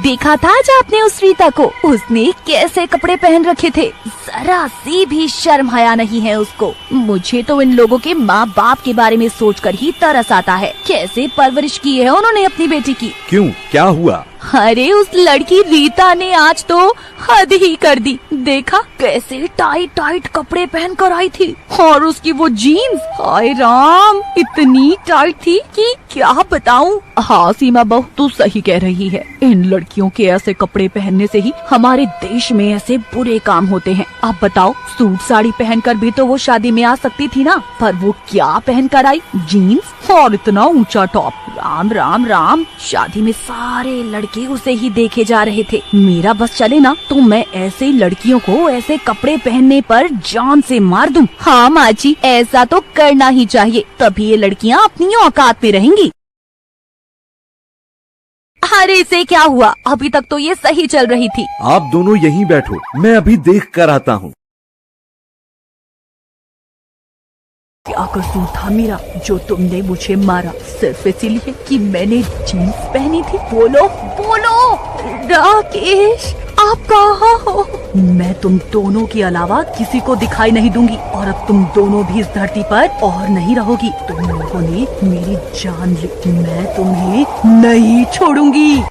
देखा था आज आपने उस रीता को, उसने कैसे कपड़े पहन रखे थे, जरा सी भी शर्म हया नहीं है उसको। मुझे तो इन लोगों के माँ बाप के बारे में सोचकर ही तरस आता है, कैसे परवरिश की है उन्होंने अपनी बेटी की। क्यों, क्या हुआ? अरे उस लड़की रीता ने आज तो हद ही कर दी। देखा कैसे टाइट टाइट कपड़े पहन कर आई थी, और उसकी वो जीन्स, हाय राम, इतनी टाइट थी कि क्या बताऊं। हाँ सीमा बहू, तू सही कह रही है, इन लड़कियों के ऐसे कपड़े पहनने से ही हमारे देश में ऐसे बुरे काम होते हैं। अब बताओ, सूट साड़ी पहनकर भी तो वो शादी में आ सकती थी ना, पर वो क्या पहन कर आई, जीन्स और इतना ऊंचा टॉप। राम राम राम, शादी में सारे लड़के उसे ही देखे जा रहे थे। मेरा बस चले ना तो मैं ऐसे लड़कियों को ऐसे कपड़े पहनने पर जान से मार दूं। हाँ माँ जी, ऐसा तो करना ही चाहिए, तभी ये लड़कियाँ अपनी औकात में रहेंगी। अरे इसे क्या हुआ, अभी तक तो ये सही चल रही थी। आप दोनों यहीं बैठो, मैं अभी देख कर आता हूँ। क्या कसूर था मेरा जो तुमने मुझे मारा, सिर्फ इसीलिए कि मैंने जीन्स पहनी थी? बोलो बोलो राकेश, आप कहाँ हो? मैं तुम दोनों के अलावा किसी को दिखाई नहीं दूंगी, और अब तुम दोनों भी इस धरती पर और नहीं रहोगी। तुम लोगों ने मेरी जान ली, मैं तुम्हें नहीं छोड़ूंगी,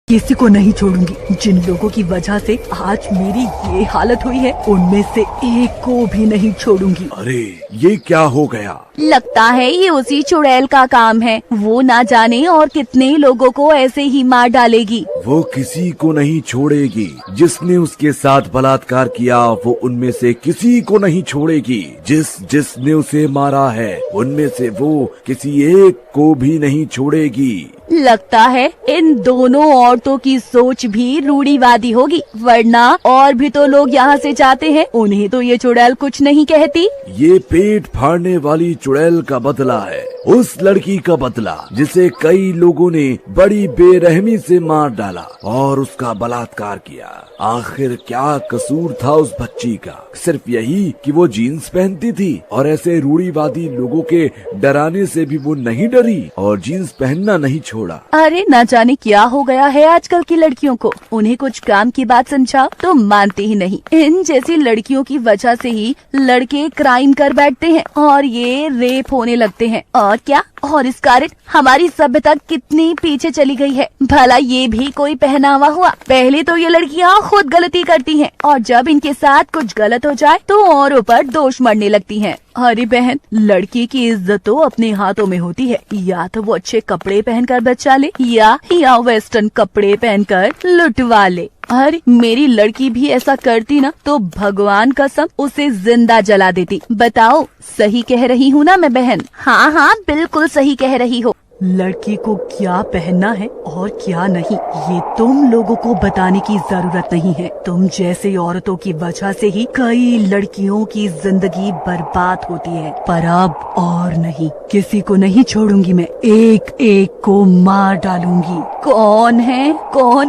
किसी को नहीं छोड़ूंगी। जिन लोगों की वजह से आज मेरी ये हालत हुई है, उनमें से एक को भी नहीं छोड़ूंगी। अरे ये क्या हो गया? लगता है ये उसी चुड़ैल का काम है, वो ना जाने और कितने लोगों को ऐसे ही मार डालेगी। वो किसी को नहीं छोड़ेगी, जिसने उसके साथ बलात्कार किया वो उनमें से किसी को नहीं छोड़ेगी। जिसने उसे मारा है उनमें से वो किसी एक को भी नहीं छोड़ेगी। लगता है इन दोनों औरतों की सोच भी रूढ़िवादी होगी, वरना और भी तो लोग यहाँ से जाते हैं, उन्हें तो ये चुड़ैल कुछ नहीं कहती। ये पेट फाड़ने वाली चुड़ैल का बदला है, उस लड़की का बदला जिसे कई लोगों ने बड़ी बेरहमी से मार डाला और उसका बलात्कार किया। आखिर क्या कसूर था उस बच्ची का? सिर्फ यही कि वो जीन्स पहनती थी, और ऐसे रूढ़िवादी लोगों के डराने से भी वो नहीं डरी और जीन्स पहनना नहीं छोड़ा। अरे न जाने क्या हो गया है आजकल की लड़कियों को, उन्हें कुछ काम की बात समझाओ तो मानते ही नहीं। इन जैसी लड़कियों की वजह से ही लड़के क्राइम कर बैठते हैं और ये रेप होने लगते हैं। और क्या, और इस कारण हमारी सभ्यता कितनी पीछे चली गई है। भला ये भी कोई पहनावा हुआ? पहले तो ये लड़कियाँ खुद गलती करती हैं, और जब इनके साथ कुछ गलत हो जाए तो औरों पर दोष मढ़ने लगती हैं। अरे बहन, लड़की की इज्जत तो अपने हाथों में होती है, या तो वो अच्छे कपड़े पहनकर बचा ले या वेस्टर्न कपड़े पहनकर लुटवा ले। अरे मेरी लड़की भी ऐसा करती ना तो भगवान कसम उसे जिंदा जला देती। बताओ सही कह रही हूँ ना मैं बहन? हाँ हाँ बिल्कुल सही कह रही हो। लड़की को क्या पहनना है और क्या नहीं, ये तुम लोगों को बताने की जरूरत नहीं है। तुम जैसे औरतों की वजह से ही कई लड़कियों की जिंदगी बर्बाद होती है, पर अब और नहीं, किसी को नहीं छोड़ूंगी मैं, एक एक को मार डालूंगी। कौन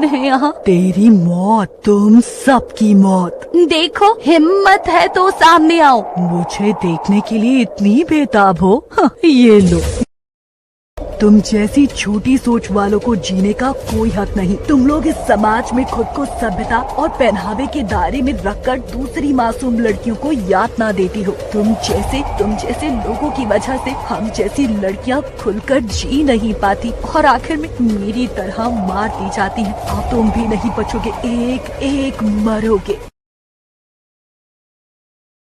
है यहाँ? तेरी मौत, तुम सबकी मौत। देखो हिम्मत है तो सामने आओ। मुझे देखने के लिए इतनी बेताब हो? ये लो। तुम जैसी छोटी सोच वालों को जीने का कोई हक नहीं। तुम लोग इस समाज में खुद को सभ्यता और पहनावे के दायरे में रखकर दूसरी मासूम लड़कियों को यातना देती हो। तुम जैसे लोगों की वजह से हम जैसी लड़कियां खुलकर जी नहीं पाती, और आखिर में मेरी तरह मार दी जाती हैं। अब तुम भी नहीं बचोगे, एक एक मरोगे।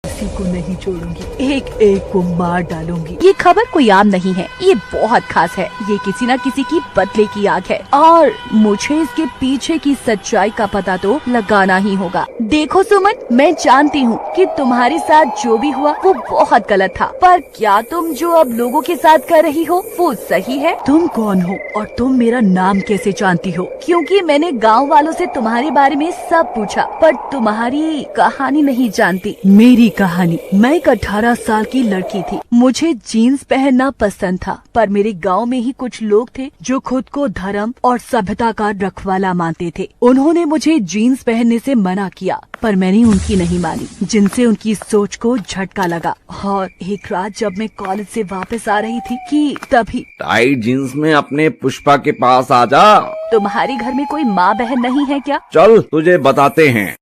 किसी को नहीं छोड़ूंगी, एक एक को मार डालूंगी। ये खबर कोई आम नहीं है, ये बहुत खास है। ये किसी न किसी की बदले की आग है, और मुझे इसके पीछे की सच्चाई का पता तो लगाना ही होगा। देखो सुमन, मैं जानती हूँ कि तुम्हारे साथ जो भी हुआ वो बहुत गलत था, पर क्या तुम जो अब लोगों के साथ कर रही हो वो सही है? तुम कौन हो और तुम मेरा नाम कैसे जानती हो? क्योंकि मैंने गाँव वालों से तुम्हारे बारे में सब पूछा, पर तुम्हारी कहानी नहीं जानती। मेरी कहानी? मैं एक 18 साल की लड़की थी। मुझे जीन्स पहनना पसंद था, पर मेरे गांव में ही कुछ लोग थे जो खुद को धर्म और सभ्यता का रखवाला मानते थे। उन्होंने मुझे जीन्स पहनने से मना किया, पर मैंने उनकी नहीं मानी, जिनसे उनकी सोच को झटका लगा। और एक रात जब मैं कॉलेज से वापस आ रही थी कि तभी टाइट जींस में अपने पुष्पा के पास आ जा। तुम्हारे घर में कोई माँ बहन नहीं है क्या? चल तुझे बताते हैं।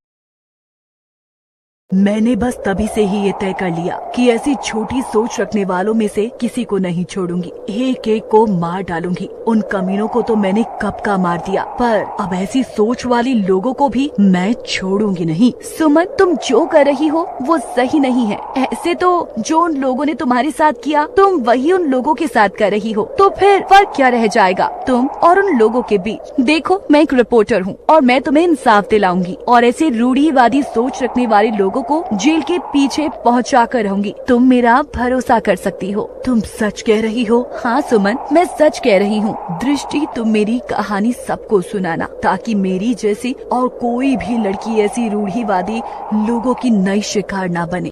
मैंने बस तभी से ही ये तय कर लिया कि ऐसी छोटी सोच रखने वालों में से किसी को नहीं छोड़ूंगी, एक एक को मार डालूंगी। उन कमीनों को तो मैंने कब का मार दिया, पर अब ऐसी सोच वाली लोगों को भी मैं छोड़ूंगी नहीं। सुमन, तुम जो कर रही हो वो सही नहीं है। ऐसे तो जो उन लोगों ने तुम्हारे साथ किया, तुम वही उन लोगों के साथ कर रही हो, तो फिर फर्क क्या रह जाएगा तुम और उन लोगों के बीच? देखो, मैं एक रिपोर्टर हूँ और मैं तुम्हें इंसाफ दिलाऊंगी और ऐसे रूढ़िवादी सोच रखने वाले लोगों को जेल के पीछे पहुंचा कर रहूंगी। तुम मेरा भरोसा कर सकती हो। तुम सच कह रही हो? हाँ सुमन, मैं सच कह रही हूँ। दृष्टि, तुम मेरी कहानी सबको सुनाना, ताकि मेरी जैसी और कोई भी लड़की ऐसी रूढ़िवादी लोगों की नई शिकार ना बने।